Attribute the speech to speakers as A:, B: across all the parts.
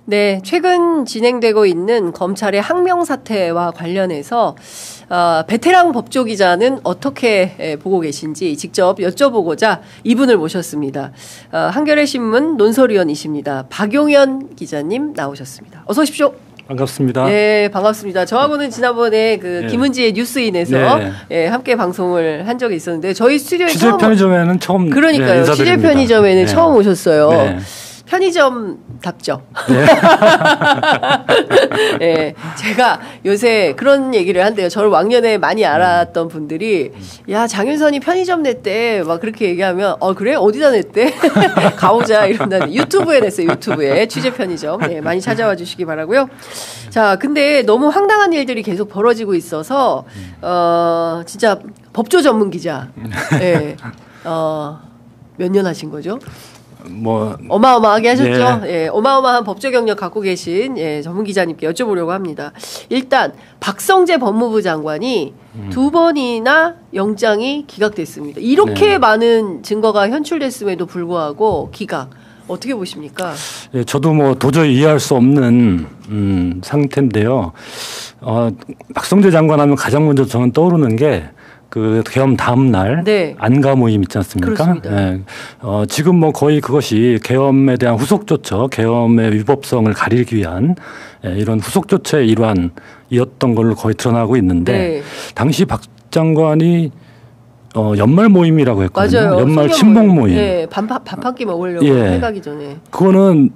A: 네, 최근 진행되고 있는 검찰의 항명 사태와 관련해서 베테랑 법조기자는 어떻게 보고 계신지 직접 여쭤보고자 이분을 모셨습니다. 한겨레 신문 논설위원이십니다. 박용현 기자님 나오셨습니다. 어서 오십시오.
B: 반갑습니다.
A: 네, 반갑습니다. 저하고는 지난번에 김은지의 뉴스인에서 함께 방송을 한 적이 있었는데 저희 스튜디오에
B: 취재 편의점에는 처음
A: 그러니까요. 취재 편의점에는 처음 오셨어요. 네. 편의점답죠. 네. 네, 제가 요새 그런 얘기를 한대요. 저를 왕년에 많이 알았던 분들이 야 장윤선이 편의점 냈대 막 그렇게 얘기하면 그래 어디다 냈대 가보자 이런다는 유튜브에 냈어요. 유튜브에 취재 편의점 많이 찾아와 주시기 바라고요. 자, 근데 너무 황당한 일들이 계속 벌어지고 있어서 진짜 법조 전문 기자 몇 년 하신 거죠? 어마어마하게 하셨죠. 어마어마한 법조 경력 갖고 계신 전문 기자님께 여쭤보려고 합니다. 일단 박성재 법무부 장관이 2번이나 영장이 기각됐습니다. 이렇게 많은 증거가 현출됐음에도 불구하고 기각 어떻게 보십니까?
B: 저도 도저히 이해할 수 없는 상태인데요. 박성재 장관 하면 가장 먼저 저는 떠오르는 게 그 계엄 다음 날 안가 모임 있지 않습니까? 지금 거의 그것이 계엄에 대한 후속 조처, 계엄의 위법성을 가리기 위한 이런 후속 조처의 일환이었던 걸로 거의 드러나고 있는데 당시 박 장관이 연말 모임이라고 했거든요.
A: 맞아요.
B: 연말 친목 모임.
A: 밥 한 끼 먹으려고 해가기 전에.
B: 그거는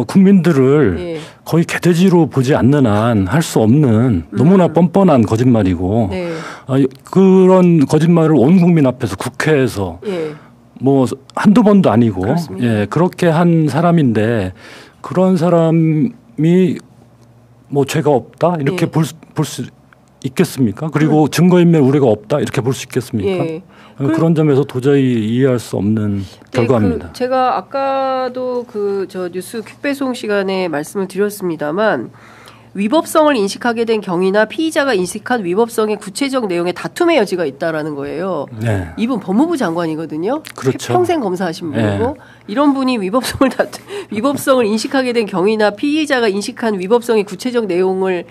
B: 국민들을 거의 개돼지로 보지 않는 한 할 수 없는 너무나 뻔뻔한 거짓말이고 그런 거짓말을 온 국민 앞에서 국회에서 한두 번도 아니고 그렇게 한 사람인데 그런 사람이 죄가 없다 이렇게 볼 수 있겠습니까? 그리고 증거인멸 우려가 없다 이렇게 볼 수 있겠습니까? 그런 점에서 도저히 이해할 수 없는 결과입니다.
A: 제가 아까도 저 뉴스 퀵배송 시간에 말씀을 드렸습니다만 위법성을 인식하게 된 경위나 피의자가 인식한 위법성의 구체적 내용에 다툼의 여지가 있다라는 거예요. 이분 법무부 장관이거든요.
B: 그렇죠.
A: 평생 검사하신 분이고 이런 분이 위법성을 인식하게 된 경위나 피의자가 인식한 위법성의 구체적 내용을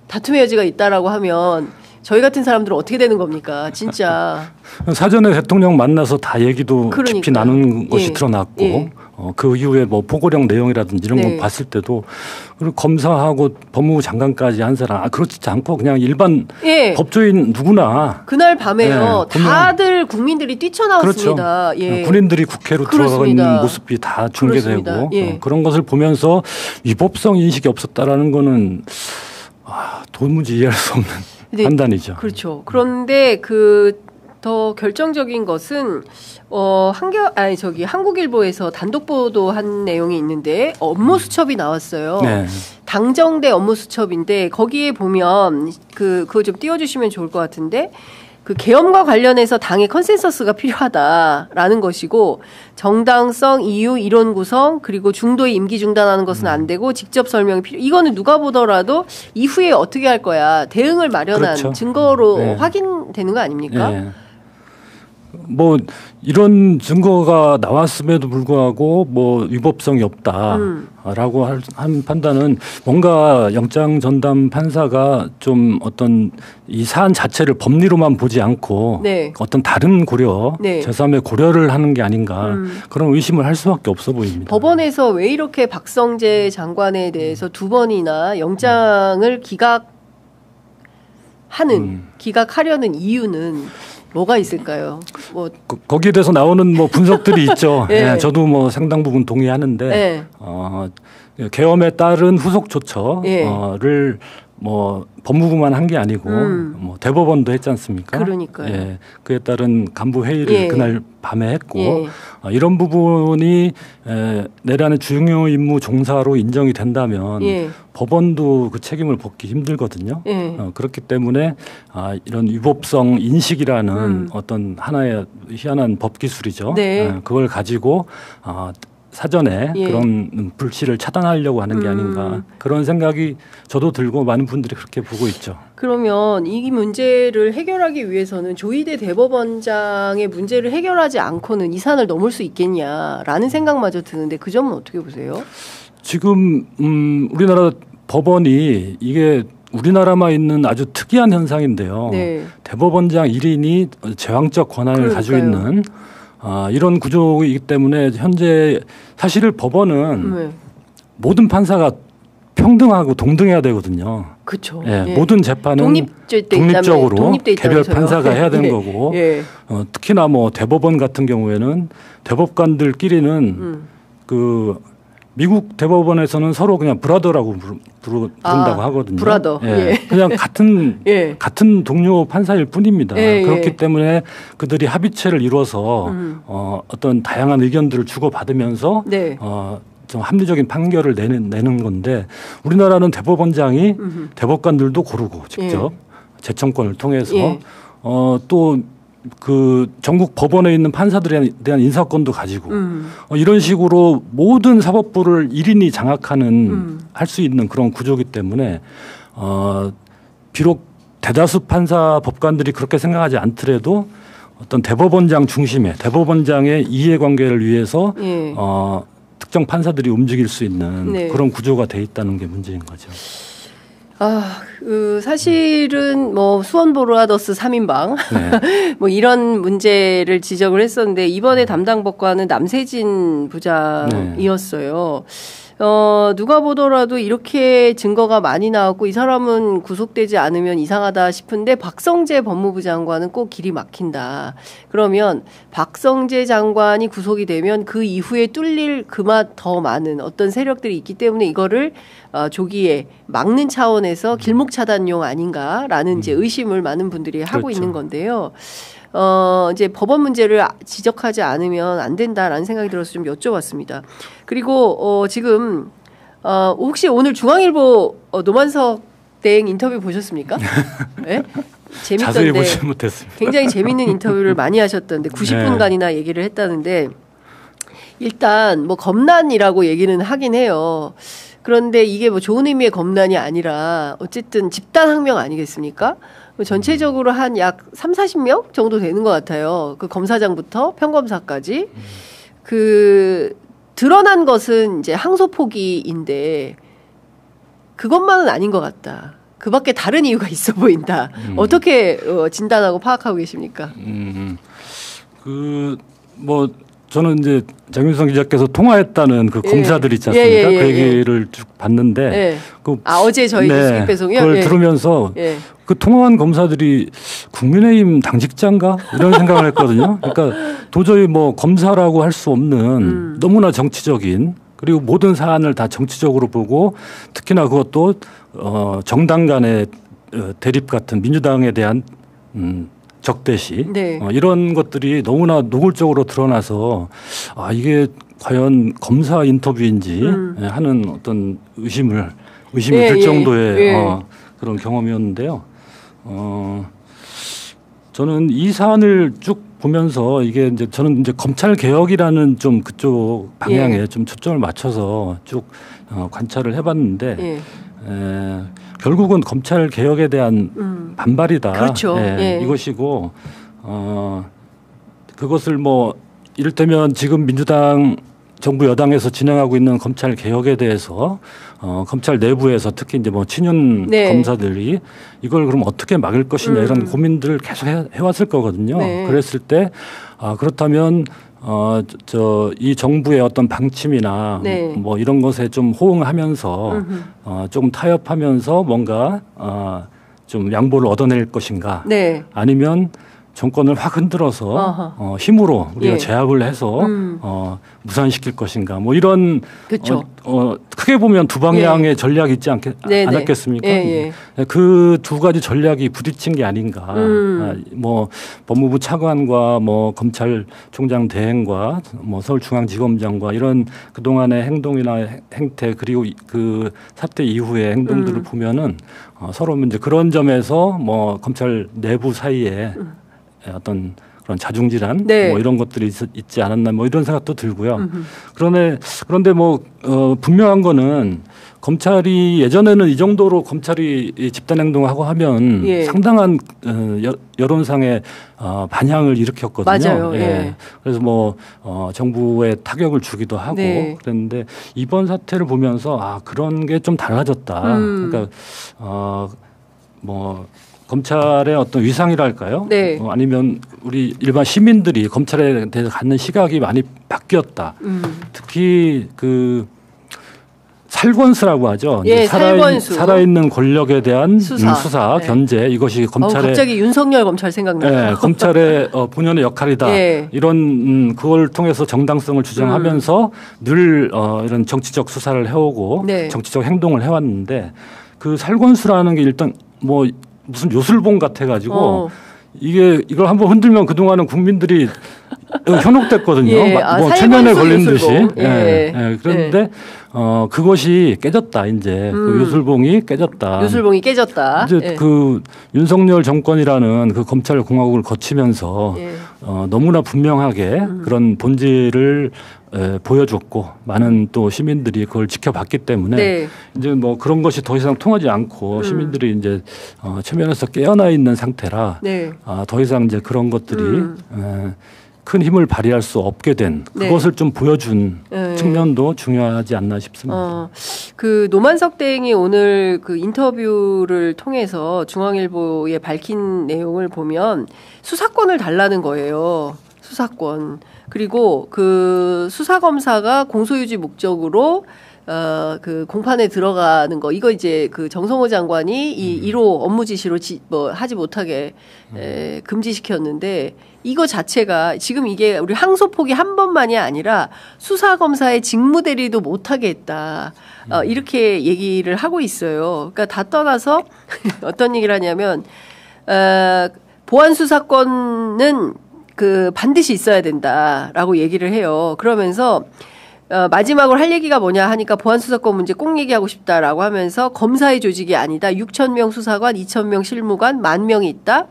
A: 다툼의 여지가 있다라고 하면 저희 같은 사람들은 어떻게 되는 겁니까? 진짜.
B: 사전에 대통령 만나서 다 얘기도 깊이 나눈 것이 드러났고 그 이후에 포고령 내용이라든지 이런 거 봤을 때도 그리고 검사하고 법무부 장관까지 한 사람 그렇지 않고 그냥 일반 법조인 누구나
A: 그날 밤에요. 다들 국민들이 뛰쳐나왔습니다.
B: 그렇죠. 군인들이 국회로 들어가는 모습이 다 중계되고 그런 것을 보면서 위법성 인식이 없었다라는 거는 도무지 이해할 수 없는 판단이죠.
A: 그렇죠. 그런데 더 결정적인 것은 한국일보에서 단독 보도한 내용이 있는데 업무 수첩이 나왔어요. 당정대 업무 수첩인데 거기에 보면 그거 좀 띄워주시면 좋을 것 같은데. 계엄과 관련해서 당의 컨센서스가 필요하다라는 것이고 정당성, 이유, 이론 구성 그리고 중도의 임기 중단하는 것은 안 되고 직접 설명이 이거는 누가 보더라도 이후에 어떻게 할 거야 대응을 마련한 증거로 확인되는 거 아닙니까?
B: 이런 증거가 나왔음에도 불구하고 위법성이 없다라고 한 판단은 뭔가 영장 전담 판사가 좀 어떤 이 사안 자체를 법리로만 보지 않고 어떤 다른 고려, 제3의 고려를 하는 게 아닌가 그런 의심을 할 수밖에 없어 보입니다.
A: 법원에서 왜 이렇게 박성재 장관에 대해서 2번이나 영장을 기각하려는 이유는 뭐가 있을까요?
B: 거기에 대해서 나오는 분석들이 있죠. 저도 상당 부분 동의하는데 계엄에 따른 후속 조처를 법무부만 한 게 아니고 대법원도 했지 않습니까?
A: 그러니까요.
B: 그에 따른 간부 회의를 그날 밤에 했고 이런 부분이 내란의 중요 임무 종사로 인정이 된다면 법원도 그 책임을 벗기 힘들거든요. 그렇기 때문에 이런 위법성 인식이라는 어떤 하나의 희한한 법 기술이죠. 그걸 가지고 사전에 그런 불씨를 차단하려고 하는 게 아닌가 그런 생각이 저도 들고 많은 분들이 그렇게 보고 있죠.
A: 그러면 이 문제를 해결하기 위해서는 조희대 대법원장의 문제를 해결하지 않고는 이 산을 넘을 수 있겠냐라는 생각마저 드는데 그 점은 어떻게 보세요?
B: 지금 우리나라 법원이 이게 우리나라만 있는 아주 특이한 현상인데요. 네. 대법원장 1인이 제왕적 권한을 가지고 있는 이런 구조이기 때문에 현재 사실 법원은 모든 판사가 평등하고 동등해야 되거든요.
A: 그렇죠.
B: 예, 예. 모든 재판은 독립적으로 개별 판사가 해야 되는 거고 예. 특히나 뭐 대법원 같은 경우에는 대법관들끼리는 그 미국 대법원에서는 서로 그냥 브라더라고 부른다고 하거든요.
A: 브라더.
B: 예. 예. 그냥 같은 동료 판사일 뿐입니다.
A: 예.
B: 그렇기 때문에 그들이 합의체를 이뤄서 어떤 다양한 의견들을 주고받으면서 네. 좀 합리적인 판결을 내는 건데 우리나라는 대법원장이 대법관들도 고르고 직접 재청권을 통해서 또 그 전국 법원에 있는 판사들에 대한 인사권도 가지고 이런 식으로 모든 사법부를 1인이 장악하는 할 수 있는 그런 구조이기 때문에 비록 대다수 판사 법관들이 그렇게 생각하지 않더라도 어떤 대법원장 중심의 대법원장의 이해관계를 위해서 특정 판사들이 움직일 수 있는 네. 그런 구조가 돼 있다는 게 문제인 거죠.
A: 사실은 뭐 수원 보르하더스 3인방 네. 뭐 이런 문제를 지적을 했었는데 이번에 담당 법관은 남세진 부장이었어요. 누가 보더라도 이렇게 증거가 많이 나왔고 이 사람은 구속되지 않으면 이상하다 싶은데 박성재 법무부 장관은 꼭 길이 막힌다. 그러면 박성재 장관이 구속이 되면 그 이후에 뚫릴 그맛 더 많은 어떤 세력들이 있기 때문에 이거를 조기에 막는 차원에서 길목 차단용 아닌가라는 이제 의심을 많은 분들이 하고 그렇죠. 있는 건데요. 이제 법원 문제를 지적하지 않으면 안 된다라는 생각이 들어서 좀 여쭤봤습니다. 그리고 지금 혹시 오늘 중앙일보 노만석 대행 인터뷰 보셨습니까? 네? 재밌던데
B: 자세히 보지 못했습니다.
A: 굉장히 재밌는 인터뷰를 많이 하셨던데 90분간이나 얘기를 했다는데 일단 뭐 검난이라고 얘기는 하긴 해요. 그런데 이게 뭐 좋은 의미의 검난이 아니라 어쨌든 집단항명 아니겠습니까? 전체적으로 한 약 30-40명 정도 되는 것 같아요. 그 검사장부터 평검사까지. 그 드러난 것은 이제 항소 포기인데 그것만은 아닌 것 같다. 그 밖에 다른 이유가 있어 보인다. 어떻게 진단하고 파악하고 계십니까?
B: 저는 이제 장윤성 기자께서 통화했다는 그 검사들 있지 않습니까? 그 얘기를 쭉 봤는데.
A: 어제 저희 수익 배송이요?
B: 그걸 들으면서 그 통화한 검사들이 국민의힘 당직자인가? 이런 생각을 했거든요. 그러니까 도저히 뭐 검사라고 할 수 없는 너무나 정치적인 그리고 모든 사안을 다 정치적으로 보고 특히나 그것도 정당 간의 대립 같은 민주당에 대한 적대시 네. 이런 것들이 너무나 노골적으로 드러나서 이게 과연 검사 인터뷰인지 하는 어떤 의심이 들 정도의 그런 경험이었는데요. 저는 이 사안을 쭉 보면서 이게 이제 저는 이제 검찰 개혁이라는 좀 그쪽 방향에 좀 초점을 맞춰서 쭉 관찰을 해봤는데. 결국은 검찰 개혁에 대한 반발이다.
A: 그렇죠.
B: 이것이고 그것을 뭐 이를테면 지금 민주당 정부 여당에서 진행하고 있는 검찰 개혁에 대해서 검찰 내부에서 특히 이제 뭐 친윤 검사들이 이걸 그럼 어떻게 막을 것이냐 이런 고민들을 계속 해왔을 거거든요. 그랬을 때 그렇다면 이 정부의 어떤 방침이나 뭐 이런 것에 좀 호응하면서 조금 타협하면서 뭔가 좀 양보를 얻어낼 것인가 아니면 정권을 확 흔들어서 힘으로 우리가 제압을 해서 무산시킬 것인가 뭐 이런 크게 보면 두 방향의 전략이 있지 않았겠습니까? 그 두 가지 전략이 부딪힌 게 아닌가. 뭐 법무부 차관과 뭐 검찰총장 대행과 뭐 서울중앙지검장과 이런 그동안의 행동이나 행태 그리고 그 사태 이후의 행동들을 보면은 서로 이제 그런 점에서 뭐 검찰 내부 사이에 어떤 그런 자중질환 뭐 이런 것들이 있지 않았나 뭐 이런 생각도 들고요. 그런데 뭐 분명한 거는 검찰이 예전에는 이 정도로 검찰이 집단행동하고 하면 예. 상당한 여론상의 반향을 일으켰거든요.
A: 맞아요.
B: 예.
A: 예.
B: 그래서 뭐 정부에 타격을 주기도 하고 네. 그랬는데 이번 사태를 보면서 그런 게 좀 달라졌다. 그러니까 뭐 검찰의 어떤 위상이랄까요? 네. 아니면 우리 일반 시민들이 검찰에 대해서 갖는 시각이 많이 바뀌었다. 특히 그 살권수라고 하죠.
A: 예, 살권수.
B: 살아있는 권력에 대한 수사 네. 견제 이것이 검찰의
A: 갑자기 윤석열 검찰 생각나요.
B: 네, 검찰의 본연의 역할이다. 예. 이런 그걸 통해서 정당성을 주장하면서 늘 이런 정치적 수사를 해오고 네. 정치적 행동을 해왔는데 그 살권수라는 게 일단 뭐 무슨 요술봉 같아가지고 이걸 한번 흔들면 그동안은 국민들이 현혹됐거든요. 예. 뭐 최면에 걸린 듯이. 예. 예. 그런데 예. 그것이 깨졌다 이제 그 요술봉이 깨졌다.
A: 요술봉이 깨졌다.
B: 이제 예. 그 윤석열 정권이라는 그 검찰 공화국을 거치면서 예. 너무나 분명하게 그런 본질을 보여줬고 많은 또 시민들이 그걸 지켜봤기 때문에 네. 이제 뭐 그런 것이 더 이상 통하지 않고 시민들이 이제 최면에서 깨어나 있는 상태라 네. 더 이상 이제 그런 것들이 큰 힘을 발휘할 수 없게 된 그것을 네. 좀 보여준 네. 측면도 중요하지 않나 싶습니다.
A: 그 노만석 대행이 오늘 그 인터뷰를 통해서 중앙일보에 밝힌 내용을 보면 수사권을 달라는 거예요. 수사권. 그리고 그 수사검사가 공소유지 목적으로 그 공판에 들어가는 거 이거 이제 그 정성호 장관이 이 1호 업무 지시로 하지 못하게 금지시켰는데 이거 자체가 지금 이게 우리 항소폭이 한 번만이 아니라 수사검사의 직무대리도 못하게 했다. 이렇게 얘기를 하고 있어요. 그러니까 다 떠나서 어떤 얘기를 하냐면 보안 수사권은 그 반드시 있어야 된다라고 얘기를 해요. 그러면서 마지막으로 할 얘기가 뭐냐 하니까 보안수사권 문제 꼭 얘기하고 싶다라고 하면서 검사의 조직이 아니다. 6,000명 수사관, 2,000명 실무관, 10,000명이 있다.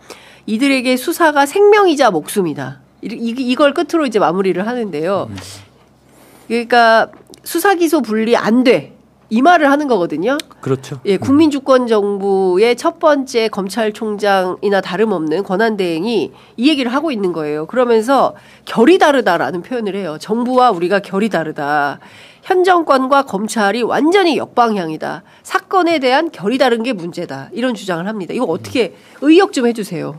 A: 이들에게 수사가 생명이자 목숨이다. 이걸 끝으로 이제 마무리를 하는데요. 그러니까 수사기소 분리 안 돼. 이 말을 하는 거거든요.
B: 그렇죠.
A: 예, 국민주권정부의 첫 번째 검찰총장이나 다름없는 권한대행이 이 얘기를 하고 있는 거예요. 그러면서 결이 다르다라는 표현을 해요. 정부와 우리가 결이 다르다. 현 정권과 검찰이 완전히 역방향이다. 사건에 대한 결이 다른 게 문제다. 이런 주장을 합니다. 이거 어떻게 의역 좀 해주세요.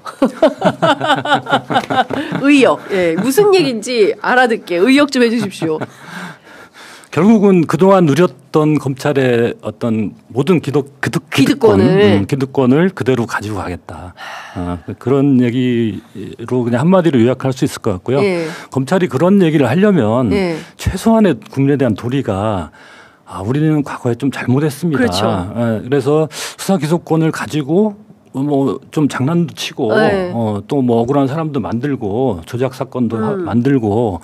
A: 의역. 예, 무슨 얘기인지 알아듣게 의역 좀 해주십시오.
B: 결국은 그동안 누렸던 검찰의 어떤 모든 기득권을 그대로 가지고 가겠다. 그런 얘기로 그냥 한마디로 요약할 수 있을 것 같고요. 예. 검찰이 그런 얘기를 하려면 예. 최소한의 국민에 대한 도리가 우리는 과거에 좀 잘못했습니다.
A: 그렇죠.
B: 그래서 수사 기소권을 가지고 뭐 좀 장난도 치고 네. 또 뭐 억울한 사람도 만들고 조작 사건도 만들고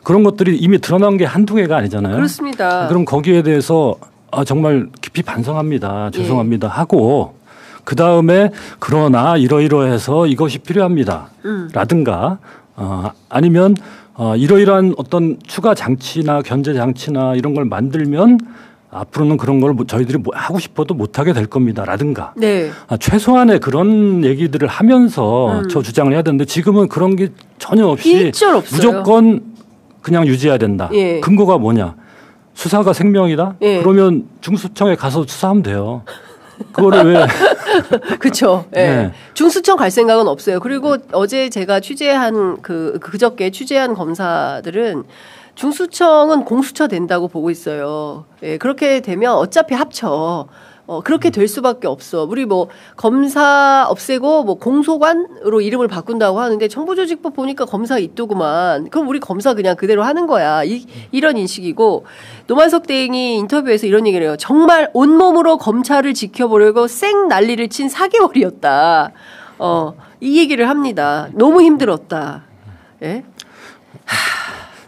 B: 그런 것들이 이미 드러난 게 한두 개가 아니잖아요.
A: 그렇습니다.
B: 그럼 거기에 대해서 정말 깊이 반성합니다. 죄송합니다. 하고 그다음에 그러나 이러이러해서 이것이 필요합니다. 라든가 아니면 이러이러한 어떤 추가 장치나 견제 장치나 이런 걸 만들면 앞으로는 그런 걸 저희들이 하고 싶어도 못하게 될 겁니다. 라든가. 네. 최소한의 그런 얘기들을 하면서 저 주장을 해야 되는데 지금은 그런 게 전혀 없이 무조건 그냥 유지해야 된다. 예. 근거가 뭐냐? 수사가 생명이다? 예. 그러면 중수청에 가서 수사하면 돼요. 그거를 왜?
A: 그렇죠. 예. 네. 중수청 갈 생각은 없어요. 그리고 어제 제가 취재한 그저께 취재한 검사들은 중수청은 공수처 된다고 보고 있어요. 예. 그렇게 되면 어차피 합쳐. 그렇게 될 수밖에 없어. 우리 뭐 검사 없애고 뭐 공소관으로 이름을 바꾼다고 하는데 정부조직법 보니까 검사 있더구만. 그럼 우리 검사 그냥 그대로 하는 거야. 이런 인식이고 노만석 대행이 인터뷰에서 이런 얘기를 해요. 정말 온몸으로 검찰을 지켜보려고 쌩 난리를 친 4개월이었다. 이 얘기를 합니다. 너무 힘들었다. 예?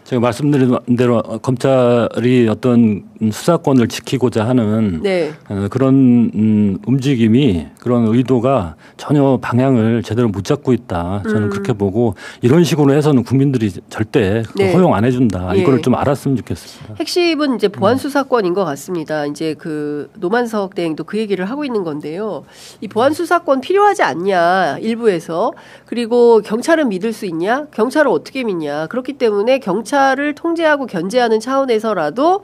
B: 제가 말씀드린 대로 검찰이 어떤 수사권을 지키고자 하는
A: 네.
B: 그런 움직임이 그런 의도가 전혀 방향을 제대로 못 잡고 있다. 저는 그렇게 보고 이런 식으로 해서는 국민들이 절대 네. 허용 안 해준다.
A: 예.
B: 이걸 좀 알았으면 좋겠습니다.
A: 핵심은 이제 보안 수사권인 것 같습니다. 이제 그 노만석 대행도 그 얘기를 하고 있는 건데요. 이 보안 수사권 필요하지 않냐 일부에서. 그리고 경찰은 믿을 수 있냐? 경찰을 어떻게 믿냐? 그렇기 때문에 경찰을 통제하고 견제하는 차원에서라도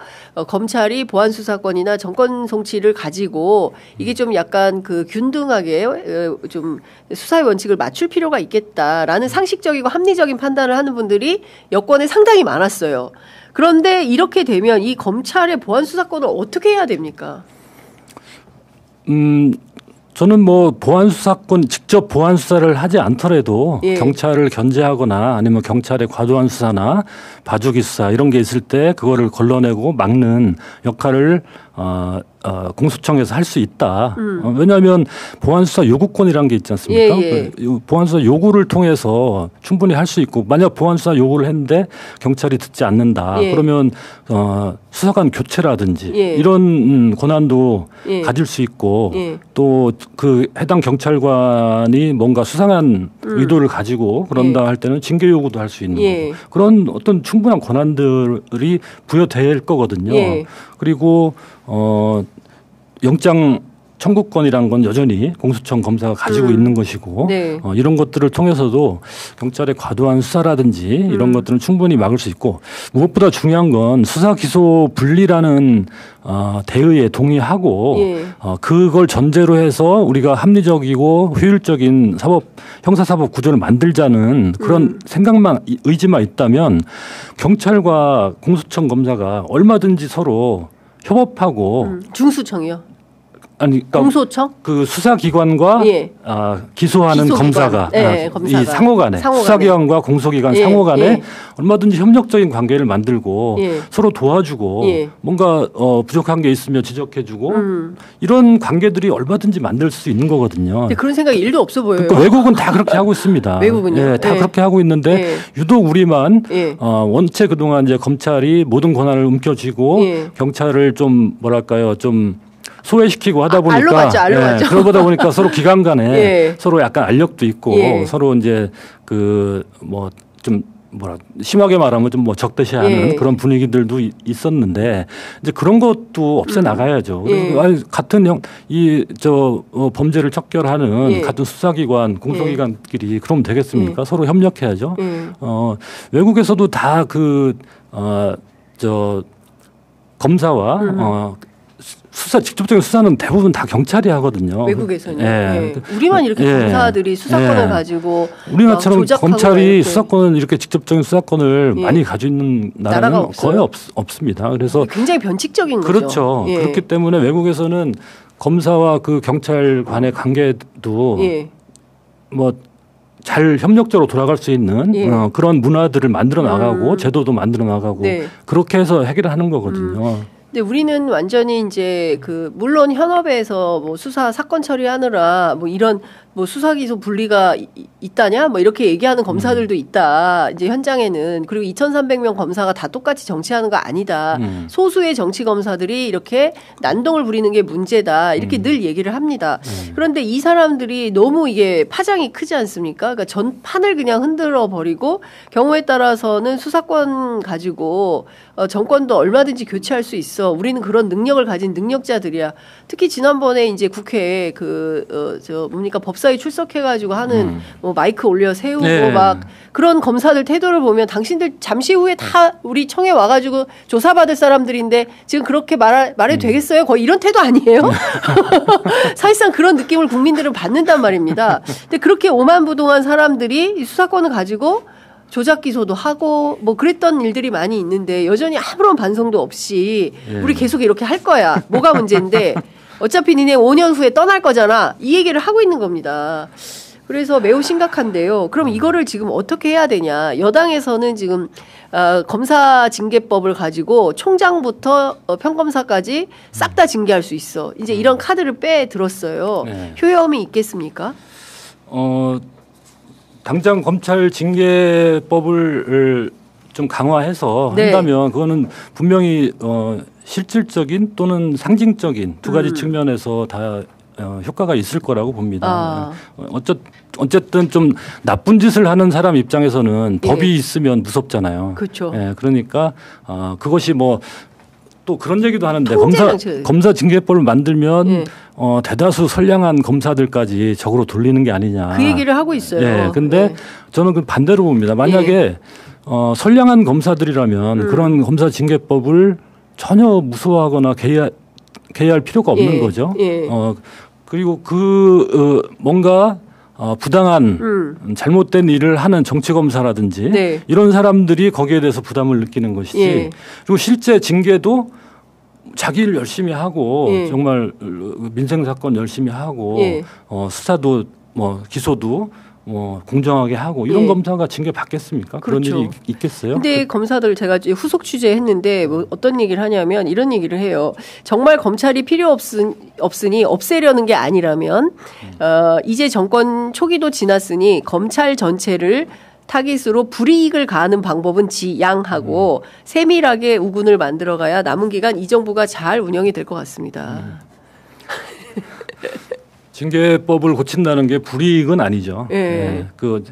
A: 검찰이 보안 수사권이나 정권 송치를 가지고 이게 좀 약간 그 균등하게 좀 수사의 원칙을 맞출 필요가 있겠다라는 상식적이고 합리적인 판단을 하는 분들이 여권에 상당히 많았어요. 그런데 이렇게 되면 이 검찰의 보안 수사권을 어떻게 해야 됩니까?
B: 저는 뭐 보안 수사권 직접 보안 수사를 하지 않더라도 예. 경찰을 견제하거나 아니면 경찰의 과도한 수사나 봐주기 수사 이런 게 있을 때 그거를 걸러내고 막는 역할을 공수처에서 할 수 있다. 왜냐하면 보안수사 요구권이라는 게 있지 않습니까?
A: 예, 예.
B: 보안수사 요구를 통해서 충분히 할 수 있고 만약 보안수사 요구를 했는데 경찰이 듣지 않는다.
A: 예.
B: 그러면 수사관 교체라든지
A: 예.
B: 이런 권한도
A: 예.
B: 가질 수 있고
A: 예.
B: 또 그 해당 경찰관이 뭔가 수상한 의도를 가지고 그런다
A: 예.
B: 할 때는 징계 요구도 할 수 있는
A: 예.
B: 거고 그런 어떤 충분한 권한들이 부여될 거거든요.
A: 예.
B: 그리고 영장 청구권이란 건 여전히 공수처 검사가 가지고 있는 것이고
A: 네.
B: 이런 것들을 통해서도 경찰의 과도한 수사라든지 이런 것들은 충분히 막을 수 있고 무엇보다 중요한 건 수사 기소 분리라는 대의에 동의하고
A: 예.
B: 그걸 전제로 해서 우리가 합리적이고 효율적인 형사사법 구조를 만들자는 그런 생각만 의지만 있다면 경찰과 공수처 검사가 얼마든지 서로 협업하고
A: 중수청이요?
B: 아니, 그러니까
A: 공소청?
B: 그 수사기관과
A: 예.
B: 기소하는
A: 기소기관.
B: 검사가
A: 네, 검사가.
B: 이 상호간에 수사기관과 공소기관
A: 예.
B: 상호간에
A: 예.
B: 얼마든지 협력적인 관계를 만들고
A: 예.
B: 서로 도와주고
A: 예.
B: 뭔가 부족한 게 있으면 지적해주고 이런 관계들이 얼마든지 만들 수 있는 거거든요.
A: 근데 그런 생각이 1도 없어 보여요.
B: 그러니까 외국은 다 그렇게 하고 있습니다.
A: 외국은요?
B: 예, 다
A: 예.
B: 그렇게 하고 있는데
A: 예.
B: 유독 우리만
A: 예.
B: 원체 그동안 이제 검찰이 모든 권한을 움켜쥐고
A: 예.
B: 경찰을 좀 뭐랄까요 좀 소외시키고 하다 보니까
A: 알로 갔죠.
B: 그러다 보니까 서로 기관 간에
A: 예.
B: 서로 약간 알력도 있고
A: 예.
B: 서로 이제 그 뭐 좀 심하게 말하면 좀 뭐 적대시하는
A: 예.
B: 그런 분위기들도 있었는데 이제 그런 것도 없애 나가야죠.
A: 예.
B: 같은 범죄를 척결하는
A: 예.
B: 같은 수사기관, 공소기관끼리 그러면 되겠습니까?
A: 예.
B: 서로 협력해야죠.
A: 예.
B: 외국에서도 다 검사와 직접적인 수사는 대부분 다 경찰이 하거든요.
A: 외국에서는.
B: 예.
A: 예. 우리만 이렇게 검사들이 수사권을 가지고
B: 우리나라처럼 검찰이 수사권은 이렇게 직접적인 수사권을
A: 예.
B: 많이 가지고 있는 나라는 거의 없습니다. 그래서
A: 굉장히 변칙적인 거죠.
B: 그렇죠.
A: 예.
B: 그렇기 때문에 외국에서는 검사와 그 경찰 간의 관계도
A: 예.
B: 잘 협력적으로 돌아갈 수 있는
A: 예.
B: 그런 문화들을 만들어 나가고 제도도 만들어 나가고
A: 네.
B: 그렇게 해서 해결하는 거거든요.
A: 근데 우리는 완전히 이제 물론 현업에서 수사 사건 처리하느라 이런 수사 기소 분리가 있다냐 이렇게 얘기하는 검사들도 있다. 이제 현장에는 그리고 2,300명 검사가 다 똑같이 정치하는 거 아니다. 소수의 정치 검사들이 이렇게 난동을 부리는 게 문제다. 이렇게 늘 얘기를 합니다. 그런데 이 사람들이 너무 이게 파장이 크지 않습니까? 그러니까 전판을 그냥 흔들어 버리고 경우에 따라서는 수사권 가지고 정권도 얼마든지 교체할 수 있어. 우리는 그런 능력을 가진 능력자들이야. 특히 지난번에 이제 국회에 법사위 출석해가지고 하는 마이크 올려 세우고
B: 네.
A: 막 그런 검사들 태도를 보면 당신들 잠시 후에 다 우리 청에 와가지고 조사받을 사람들인데 지금 그렇게 말해도 되겠어요? 거의 이런 태도 아니에요? 사실상 그런 느낌을 국민들은 받는단 말입니다. 근데 그렇게 오만부동한 사람들이 수사권을 가지고 조작 기소도 하고 그랬던 일들이 많이 있는데 여전히 아무런 반성도 없이 우리 계속 이렇게 할 거야. 뭐가 문제인데 어차피 니네 5년 후에 떠날 거잖아. 이 얘기를 하고 있는 겁니다. 그래서 매우 심각한데요. 그럼 이거를 지금 어떻게 해야 되냐. 여당에서는 지금 검사 징계법을 가지고 총장부터 평검사까지 싹 다 징계할 수 있어. 이제 이런 카드를 빼들었어요. 네. 효험이 있겠습니까?
B: 당장 검찰 징계법을 좀 강화해서
A: 네.
B: 한다면 그거는 분명히 실질적인 또는 상징적인 두 가지 측면에서 다 효과가 있을 거라고 봅니다. 어쨌든 좀 나쁜 짓을 하는 사람 입장에서는 법이 있으면 무섭잖아요.
A: 그렇죠.
B: 그러니까 그것이 뭐 또 그런 얘기도 하는데 검사 징계법을 만들면 대다수 선량한 검사들까지 적으로 돌리는 게 아니냐.
A: 그 얘기를 하고 있어요.
B: 근데 저는 그 반대로 봅니다. 만약에 선량한 검사들이라면 그런 검사 징계법을 전혀 무서워하거나 개의할 필요가 없는 거죠. 그리고 뭔가 부당한 잘못된 일을 하는 정치검사라든지 이런 사람들이 거기에 대해서 부담을 느끼는 것이지. 그리고 실제 징계도 자기 일 열심히 하고 정말 민생사건 열심히 하고 수사도 뭐 기소도 공정하게 하고 이런 검사가 징계 받겠습니까?
A: 그렇죠.
B: 그런 일이 있겠어요?
A: 근데 검사들 제가 후속 취재했는데 뭐 어떤 얘기를 하냐면 이런 얘기를 해요. 정말 검찰이 필요 없으니 없애려는 게 아니라면 이제 정권 초기도 지났으니 검찰 전체를 타깃으로 불이익을 가하는 방법은 지양하고 세밀하게 우군을 만들어가야 남은 기간 이 정부가 잘 운영이 될 것 같습니다.
B: 징계법을 고친다는 게 불이익은 아니죠. 그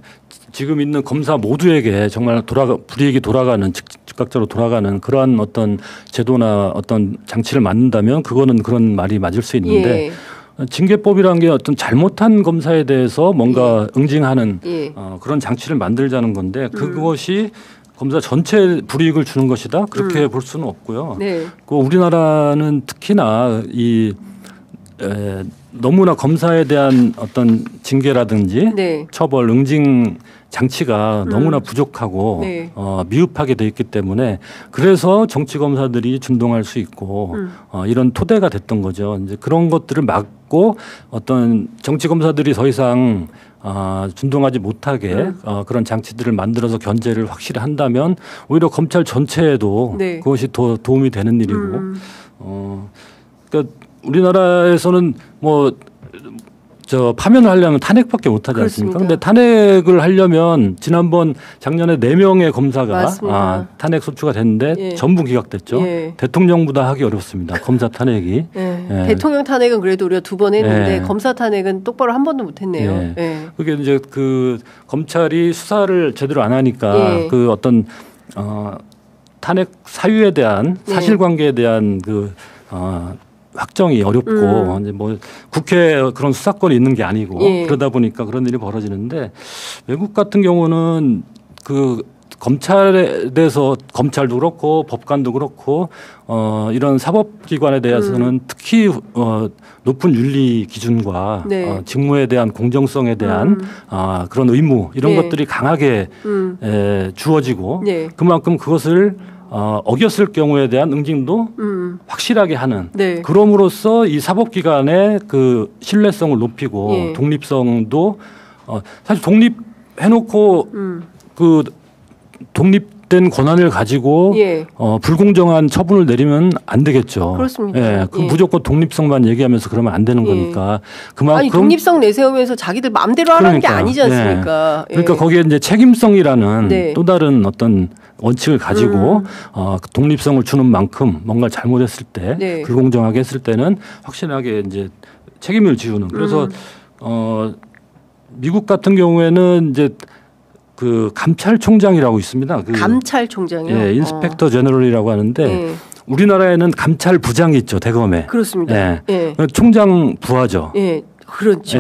B: 지금 있는 검사 모두에게 정말 불이익이 돌아가는 즉각적으로 돌아가는 그러한 어떤 제도나 어떤 장치를 만든다면 그거는 그런 말이 맞을 수 있는데 징계법이라는 게 어떤 잘못한 검사에 대해서 뭔가 응징하는 그런 장치를 만들자는 건데 그것이 검사 전체에 불이익을 주는 것이다 그렇게 볼 수는 없고요. 그 우리나라는 특히나 너무나 검사에 대한 어떤 징계라든지 처벌 응징 장치가 너무나 부족하고 미흡하게 돼 있기 때문에 그래서 정치 검사들이 준동할 수 있고 이런 토대가 됐던 거죠. 이제 그런 것들을 막고 어떤 정치 검사들이 더 이상 준동하지 못하게 그런 장치들을 만들어서 견제를 확실히 한다면 오히려 검찰 전체에도 그것이 더 도움이 되는 일이고 그러니까 우리나라에서는 파면을 하려면 탄핵밖에 못 하지 않습니까? 그런데 탄핵을 하려면 작년에 4명의 검사가 탄핵 소추가 됐는데 전부 기각됐죠. 대통령보다 하기 어렵습니다. 검사 탄핵이.
A: 대통령 탄핵은 그래도 우리가 2번 했는데 검사 탄핵은 똑바로 한 번도 못 했네요.
B: 그게 이제 그 검찰이 수사를 제대로 안 하니까 그 어떤 탄핵 사유에 대한 사실관계에 대한 확정이 어렵고 이제 뭐 국회에 그런 수사권이 있는 게 아니고 그러다 보니까 그런 일이 벌어지는데 외국 같은 경우는 그 검찰에 대해서 검찰도 그렇고 법관도 그렇고 이런 사법기관에 대해서는 특히 높은 윤리 기준과 직무에 대한 공정성에 대한 그런 의무 이런 것들이 강하게 주어지고 그만큼 그것을 어겼을 경우에 대한 응징도 확실하게 하는 그럼으로써 이 사법기관의 그 신뢰성을 높이고 독립성도 사실 독립해놓고 그 독립된 권한을 가지고 불공정한 처분을 내리면 안 되겠죠.
A: 그렇습니다.
B: 그 무조건 독립성만 얘기하면서 그러면 안 되는 거니까. 그만큼
A: 독립성 내세우면서 자기들 마음대로 하라는 게 아니지 않습니까?
B: 그러니까 거기에 이제 책임성이라는 또 다른 어떤 원칙을 가지고 독립성을 주는 만큼 뭔가 잘못했을 때 불공정하게 했을 때는 확실하게 이제 책임을 지우는. 그래서 미국 같은 경우에는 이제 그 감찰총장이라고 있습니다.
A: 감찰총장이요?
B: 인스펙터 제너럴이라고 하는데 우리나라에는 감찰부장이 있죠, 대검에.
A: 그렇습니다.
B: 총장 부하죠.
A: 그렇죠.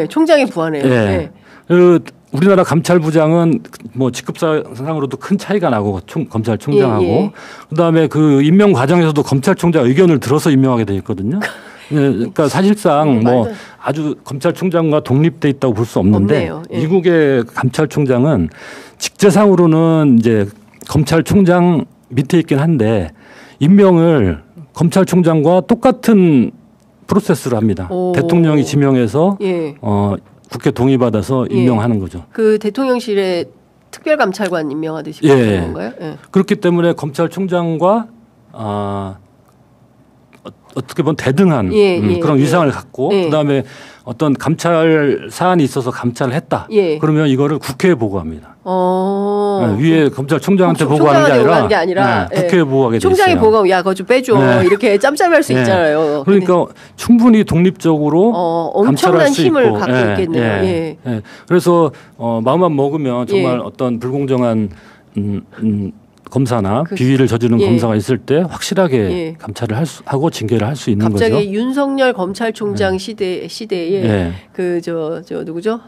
A: 총장의 부하네요.
B: 우리나라 감찰부장은 뭐 직급상으로도 큰 차이가 나고 검찰총장하고 그다음에 그 임명 과정에서도 검찰총장 의견을 들어서 임명하게 돼 있거든요. 그러니까 사실상 뭐 아주 검찰총장과 독립돼 있다고 볼 수 없는데 미국의 감찰총장은 직제상으로는 이제 검찰총장 밑에 있긴 한데 임명을 검찰총장과 똑같은 프로세스를 합니다. 대통령이 지명해서 국회 동의받아서 임명하는 거죠.
A: 그 대통령실에 특별감찰관 임명하듯이 그런 건가요?
B: 그렇기 때문에 검찰총장과 어떻게 보면 대등한 그런 위상을 갖고 그다음에 어떤 감찰 사안이 있어서 감찰을 했다. 그러면 이거를 국회에 보고합니다. 위에 검찰총장한테 보고하는 게 아니라 국회에 보고하게 돼 있어요.
A: 총장이 보고하고 야 그거 좀 빼줘 이렇게 짬짬이할 수 있잖아요.
B: 그러니까 충분히 독립적으로
A: 엄청난 힘을 갖고 있겠네요.
B: 그래서 마음만 먹으면 정말 어떤 불공정한 검사나 비위를 저지르는 검사가 있을 때 확실하게 감찰을 하고 징계를 할 수 있는 거죠.
A: 갑자기 윤석열 검찰총장 시대에 그 저 누구죠?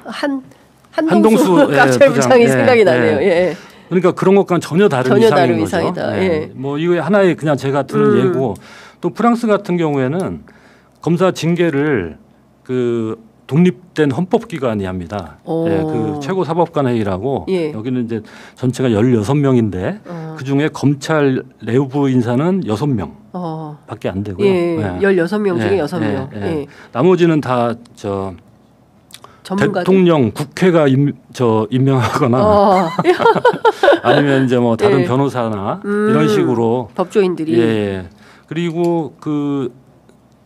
A: 한동수 감찰부장이 생각이 나네요.
B: 그러니까 그런 것과는 전혀 다른 이상인 거죠.
A: 이상이다.
B: 뭐 이거에 하나의 그냥 제가 들은 예고. 또 프랑스 같은 경우에는 검사 징계를 그 독립된 헌법기관이 합니다. 그 최고사법관 회의라고 여기는 이제 전체가 16명인데 그중에 검찰 내부 인사는 6명 밖에 안 되고요.
A: 16명 중에 6명.
B: 나머지는 다 대통령, 국회가 임명하거나 아니면 이제 뭐 다른 변호사나 이런 식으로
A: 법조인들이
B: 그리고 그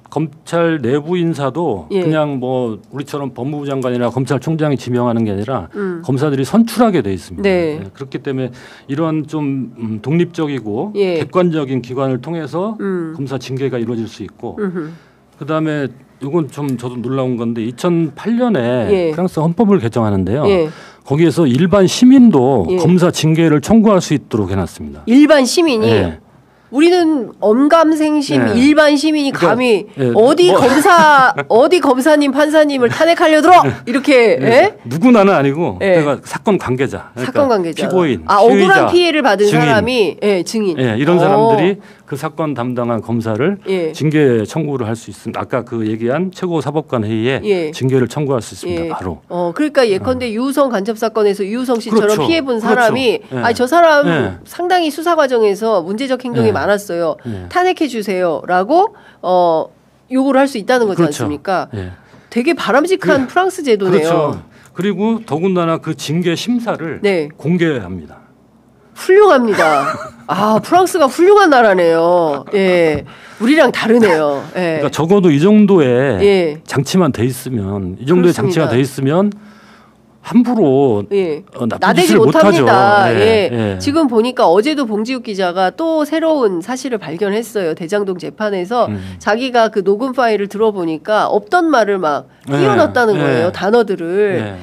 B: 검찰 내부 인사도 그냥 뭐 우리처럼 법무부 장관이나 검찰총장이 지명하는 게 아니라 검사들이 선출하게 돼 있습니다. 그렇기 때문에 이런 좀 독립적이고 객관적인 기관을 통해서 검사 징계가 이루어질 수 있고 그다음에 이건 좀 저도 놀라운 건데 2008년에 프랑스 헌법을 개정하는데요. 거기에서 일반 시민도 검사 징계를 청구할 수 있도록 해놨습니다.
A: 일반 시민이? 우리는 엄감생심 일반 시민이 감히 어디 검사님 판사님을 탄핵하려 들어 이렇게
B: 누구나는 아니고 내가 사건 관계자, 그러니까
A: 사건 관계자,
B: 피고인,
A: 억울한 피해를 받은 증인. 사람이 증인
B: 이런 사람들이 그 사건 담당한 검사를 징계 청구를 할 수 있습니다. 아까 그 얘기한 최고사법관 회의에 징계를 청구할 수 있습니다. 바로.
A: 그러니까 예컨대 유우성 간첩 사건에서 유우성 씨처럼 피해본 사람이 저 사람 상당히 수사 과정에서 문제적 행동이 많았어요. 탄핵해 주세요라고 요구를 할 수 있다는 거지 않습니까? 되게 바람직한 프랑스 제도네요.
B: 그렇죠. 그리고 더군다나 그 징계 심사를 공개합니다.
A: 훌륭합니다. 프랑스가 훌륭한 나라네요. 우리랑 다르네요.
B: 그러니까 적어도 이 정도의 장치만 돼 있으면 장치가 돼 있으면 함부로
A: 나대지 못합니다. 지금 보니까 어제도 봉지욱 기자가 또 새로운 사실을 발견했어요. 대장동 재판에서 자기가 그 녹음 파일을 들어보니까 없던 말을 막 끼워 넣었다는 거예요. 단어들을.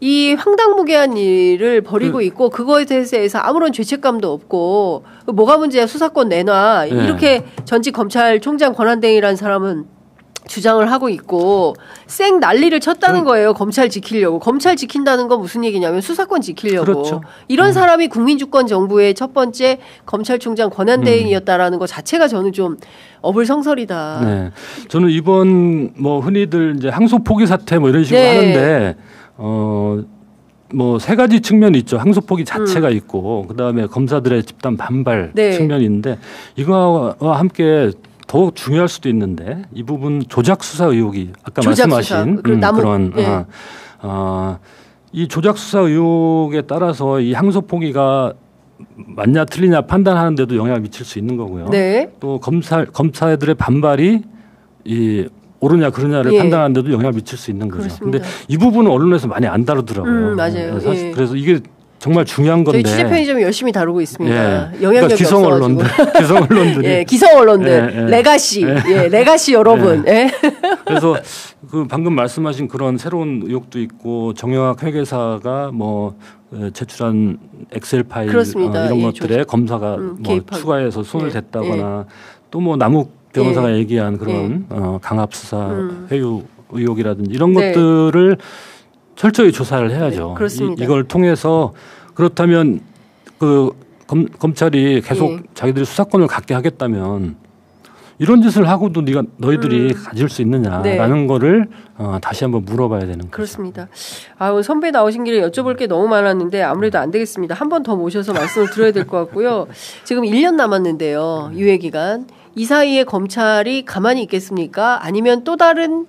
A: 이 황당무계한 일을 벌이고 있고 그거에 대해서 아무런 죄책감도 없고 뭐가 문제야 수사권 내놔 이렇게 전직 검찰총장 권한대행이라는 사람은 주장을 하고 있고 쌩 난리를 쳤다는 거예요. 검찰 지키려고. 검찰 지킨다는 건 무슨 얘기냐면 수사권 지키려고. 이런 사람이 국민주권 정부의 첫 번째 검찰총장 권한대행이었다라는 것 자체가 저는 좀 어불성설이다.
B: 저는 이번 뭐 흔히들 이제 항소 포기 사태 뭐 이런 식으로 하는데 뭐 세 가지 측면이 있죠. 항소 포기 자체가 있고 그다음에 검사들의 집단 반발 측면이 있는데 이거와 함께 더욱 중요할 수도 있는데 이 부분 조작 수사 의혹이 아까 말씀하신 그런 이 조작 수사 의혹에 따라서 이 항소 포기가 맞냐 틀리냐 판단하는데도 영향을 미칠 수 있는 거고요. 또 검사들의 반발이 이 옳으냐 그러냐를 판단하는데도 영향을 미칠 수 있는 거죠. 그런데 이 부분은 언론에서 많이 안 다루더라고요.
A: 맞아요.
B: 그래서 이게 정말 중요한 건데.
A: 저희 취재 편의점이 열심히 다루고 있습니다. 영향력이
B: 기성 언론들, 기성 언론들이.
A: 기성 언론들, 레가시, 레가시 여러분.
B: 그래서 그 방금 말씀하신 그런 새로운 의혹도 있고 정영학 회계사가 뭐 제출한 엑셀 파일 이런 것들에 검사가 뭐 추가해서 손을 댔다거나 또 뭐 남욱 변호사가 얘기한 그런 강압 수사 회유 의혹이라든지 이런 것들을 철저히 조사를 해야죠. 이걸 통해서 그렇다면 그 검찰이 계속 자기들이 수사권을 갖게 하겠다면 이런 짓을 하고도 너희들이 가질 수 있느냐라는 거를 다시 한번 물어봐야 되는 거죠.
A: 그렇습니다. 선배 나오신 길에 여쭤볼 게 너무 많았는데 아무래도 안 되겠습니다. 한 번 더 모셔서 말씀을 드려야 될 것 같고요. 지금 1년 남았는데요. 유예 기간. 이 사이에 검찰이 가만히 있겠습니까? 아니면 또 다른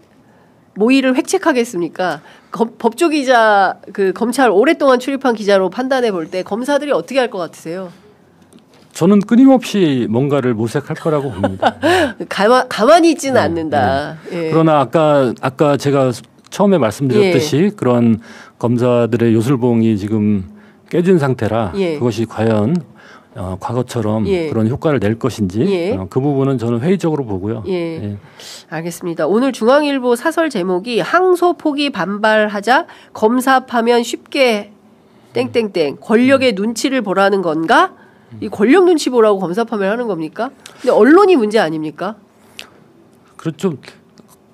A: 모의를 획책하겠습니까? 법조 기자, 검찰 오랫동안 출입한 기자로 판단해 볼 때 검사들이 어떻게 할 것 같으세요?
B: 저는 끊임없이 뭔가를 모색할 거라고 봅니다.
A: 가만히 있지는 않는다.
B: 그러나 아까 제가 처음에 말씀드렸듯이 그런 검사들의 요술봉이 지금 깨진 상태라 그것이 과연 과거처럼 그런 효과를 낼 것인지 그 부분은 저는 회의적으로 보고요.
A: 알겠습니다. 오늘 중앙일보 사설 제목이 항소 포기 반발하자 검사 파면 쉽게 땡땡땡 권력의 눈치를 보라는 건가? 이 권력 눈치 보라고 검사 파면하는 겁니까? 근데 언론이 문제 아닙니까?
B: 그렇죠.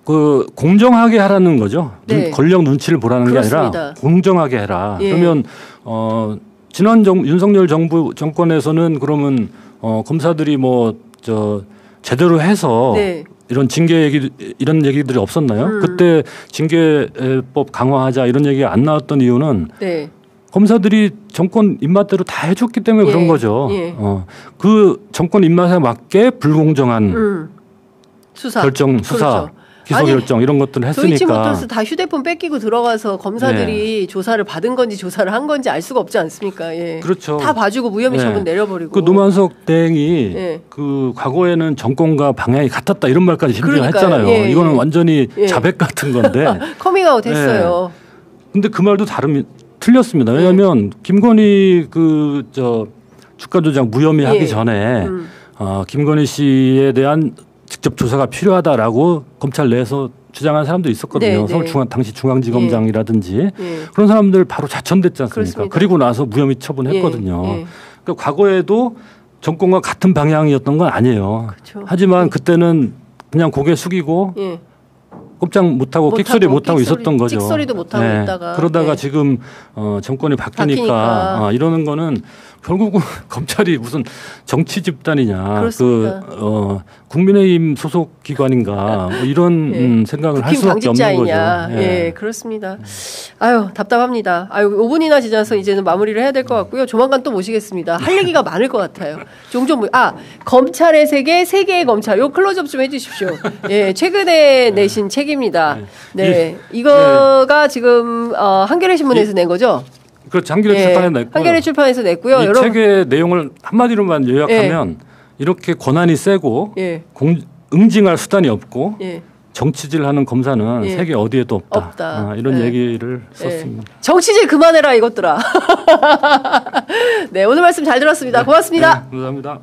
B: 그 공정하게 하라는 거죠. 권력 눈치를 보라는 그렇습니다. 게 아니라 공정하게 해라. 그러면 지난 윤석열 정부 정권에서는 그러면 검사들이 제대로 해서 이런 징계 얘기 이런 얘기들이 없었나요? 그때 징계법 강화하자 이런 얘기가 안 나왔던 이유는 검사들이 정권 입맛대로 다 해줬기 때문에 그런 거죠. 그 정권 입맛에 맞게 불공정한 수사, 그렇죠. 기소 결정 이런 것들을 했으니까.
A: 도이치모터스 다 휴대폰 뺏기고 들어가서 검사들이 조사를 받은 건지 조사를 한 건지 알 수가 없지 않습니까?
B: 그렇죠.
A: 다 봐주고 무혐의 처분 내려버리고.
B: 그 노만석 대행이 그 과거에는 정권과 방향이 같았다 이런 말까지 심지어 했잖아요. 이거는 완전히 자백 같은 건데.
A: 커밍아웃 했어요.
B: 근데 그 말도 틀렸습니다. 왜냐하면 김건희 주가 조작 무혐의 하기 전에 김건희 씨에 대한 직접 조사가 필요하다라고 검찰 내에서 주장한 사람도 있었거든요. 서울 당시 중앙지검장이라든지 그런 사람들 바로 자천됐지 않습니까? 그렇습니다. 그리고 나서 무혐의 처분했거든요. 그러니까 과거에도 정권과 같은 방향이었던 건 아니에요. 그렇죠. 하지만 그때는 그냥 고개 숙이고 꼼짝 못하고 끽소리 못하고 있었던 거죠.
A: 찍소리도 못하고 있다가.
B: 그러다가 지금 정권이 바뀌니까 이러는 거는 결국은 검찰이 무슨 정치 집단이냐.
A: 그렇습니다.
B: 국민의힘 소속 기관인가 뭐 이런 생각을 할 수밖에 없는 거죠.
A: 그렇습니다. 아유 답답합니다. 5분이나 지나서 이제는 마무리를 해야 될 것 같고요. 조만간 또 모시겠습니다. 할 얘기가 많을 것 같아요. 종종 검찰의 세계, 세계의 검찰. 요 클로즈업 좀 해주십시오. 최근에 내신 책입니다. 이거가 지금 한겨레 신문에서 낸 거죠.
B: 그렇죠. 한겨레 출판에서 냈고요.
A: 한겨레 출판에서 냈고요.
B: 이 책의 내용을 한마디로만 요약하면 이렇게 권한이 세고 응징할 수단이 없고 정치질하는 검사는 세계 어디에도 없다. 이런 얘기를 썼습니다.
A: 정치질 그만해라 이것들아. 오늘 말씀 잘 들었습니다. 고맙습니다.
B: 감사합니다.